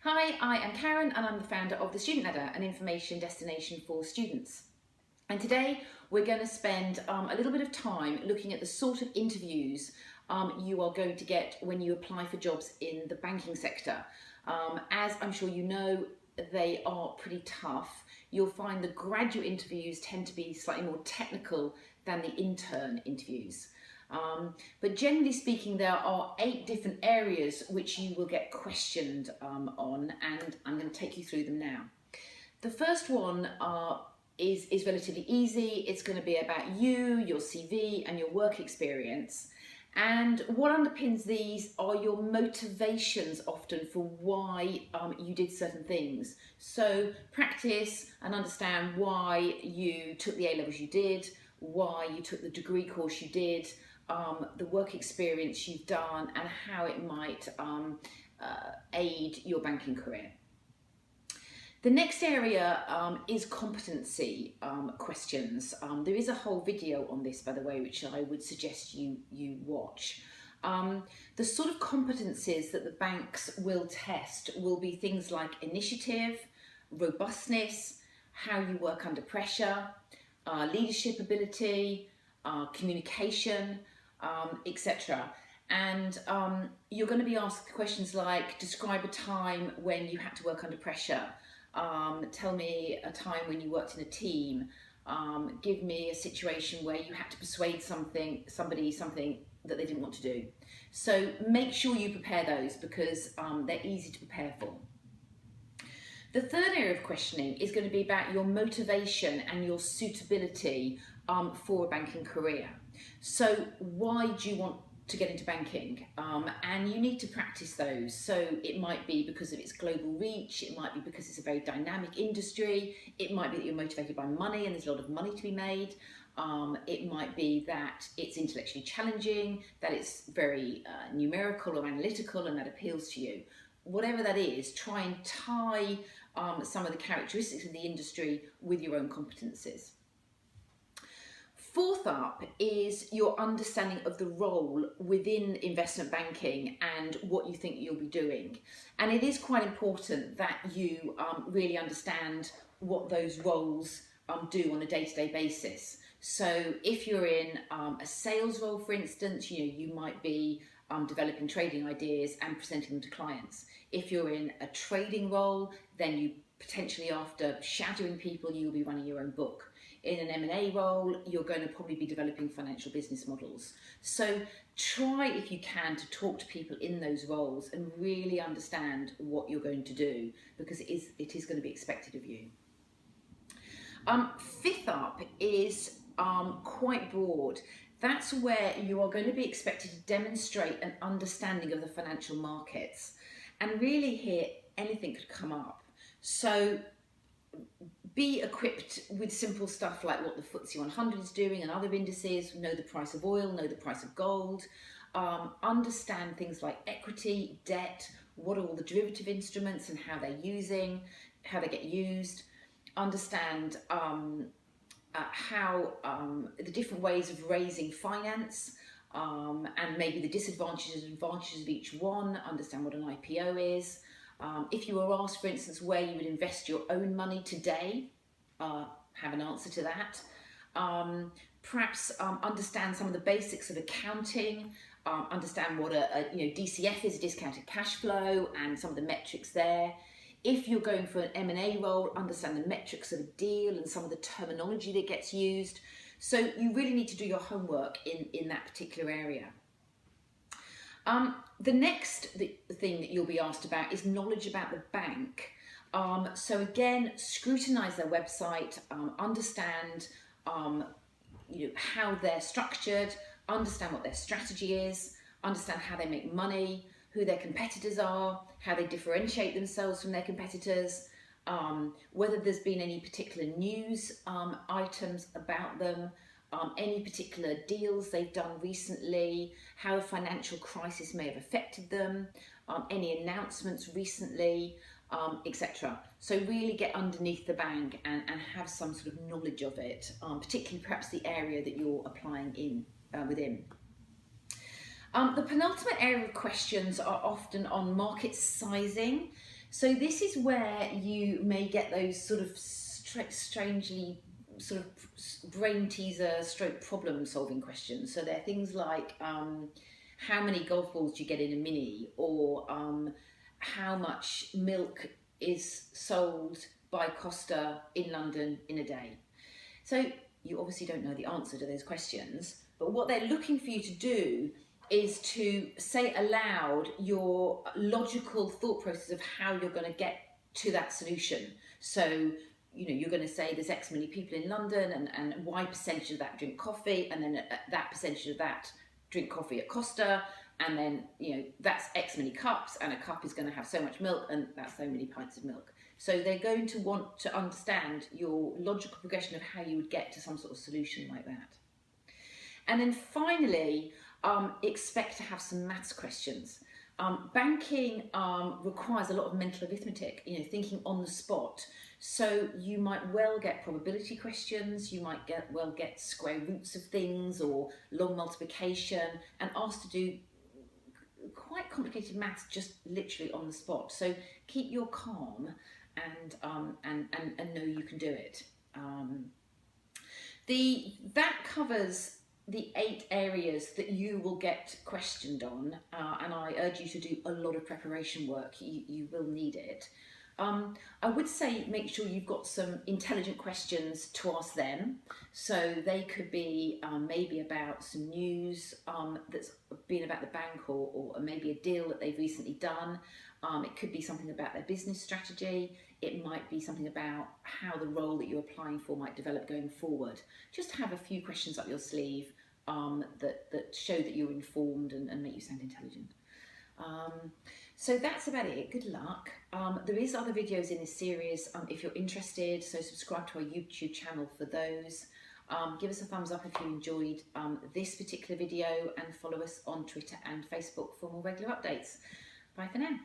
Hi, I am Karen and I'm the founder of The Student Ladder, an information destination for students. And today we're going to spend a little bit of time looking at the sort of interviews you are going to get when you apply for jobs in the banking sector. As I'm sure you know, they are pretty tough. You'll find the graduate interviews tend to be slightly more technical than the intern interviews. But generally speaking, there are 8 different areas which you will get questioned on, and I'm going to take you through them now. The first one is relatively easy. It's going to be about you, your CV, and your work experience. And what underpins these are your motivations often for why you did certain things. So practice and understand why you took the A-levels you did, why you took the degree course you did, the work experience you've done, and how it might aid your banking career. The next area is competency questions. There is a whole video on this, by the way, which I would suggest you watch. The sort of competencies that the banks will test will be things like initiative, robustness, how you work under pressure, leadership ability, communication, etc. And you're going to be asked questions like, describe a time when you had to work under pressure. Tell me a time when you worked in a team. Give me a situation where you had to persuade somebody something that they didn't want to do. So make sure you prepare those because they're easy to prepare for. The third area of questioning is going to be about your motivation and your suitability for a banking career. So why do you want to get into banking? And you need to practice those. So it might be because of its global reach, it might be because it's a very dynamic industry, it might be that you're motivated by money and there's a lot of money to be made. It might be that it's intellectually challenging, that it's very numerical or analytical and that appeals to you. Whatever that is, try and tie some of the characteristics of the industry with your own competencies. Fourth up is your understanding of the role within investment banking and what you think you'll be doing. And it is quite important that you really understand what those roles do on a day-to-day basis. So if you're in a sales role, for instance, you might be developing trading ideas and presenting them to clients. If you're in a trading role, then you potentially, after shadowing people, you'll be running your own book. In an M&A role, you're going to probably be developing financial business models. So try, if you can, to talk to people in those roles and really understand what you're going to do, because it is going to be expected of you. Fifth up is quite broad. That's where you are going to be expected to demonstrate an understanding of the financial markets. And really here, anything could come up. So be equipped with simple stuff like what the FTSE 100 is doing and other indices, know the price of oil, know the price of gold, understand things like equity, debt, what are all the derivative instruments and how they get used, understand how the different ways of raising finance and maybe the disadvantages and advantages of each one, understand what an IPO is. If you were asked, for instance, where you would invest your own money today, have an answer to that. Perhaps understand some of the basics of accounting, understand what a DCF is, a discounted cash flow, and some of the metrics there. If you're going for an M&A role, understand the metrics of a deal and some of the terminology that gets used. So you really need to do your homework in that particular area. The next thing that you'll be asked about is knowledge about the bank. So again, scrutinise their website, understand how they're structured, understand what their strategy is, understand how they make money, who their competitors are, how they differentiate themselves from their competitors, whether there's been any particular news items about them, any particular deals they've done recently, how a financial crisis may have affected them, any announcements recently, etc. So really get underneath the bank and have some sort of knowledge of it, particularly perhaps the area that you're applying within. The penultimate area of questions are often on market sizing. So this is where you may get those sort of strangely sort of brain teaser stroke problem solving questions. So they're things like how many golf balls do you get in a mini, or how much milk is sold by Costa in London in a day. So you obviously don't know the answer to those questions, but what they're looking for you to do is to say aloud your logical thought process of how you're going to get to that solution. So, you know, you're going to say there's X many people in London, and Y percentage of that drink coffee, and then that percentage of that drink coffee at Costa, and then, you know, that's X many cups, and a cup is going to have so much milk, and that's so many pints of milk. So they're going to want to understand your logical progression of how you would get to some sort of solution like that. And then finally, expect to have some maths questions. Banking requires a lot of mental arithmetic, you know, thinking on the spot. So you might well get probability questions, you might well get square roots of things or long multiplication, and asked to do quite complicated maths just literally on the spot. So keep your calm and know you can do it. That covers the 8 areas that you will get questioned on, and I urge you to do a lot of preparation work. You will need it. I would say make sure you've got some intelligent questions to ask them. So they could be maybe about some news that's been about the bank, or maybe a deal that they've recently done. It could be something about their business strategy. It might be something about how the role that you're applying for might develop going forward. Just have a few questions up your sleeve that show that you're informed and make you sound intelligent. So that's about it. Good luck. There is other videos in this series if you're interested, so subscribe to our YouTube channel for those. Give us a thumbs up if you enjoyed this particular video, and follow us on Twitter and Facebook for more regular updates. Bye for now.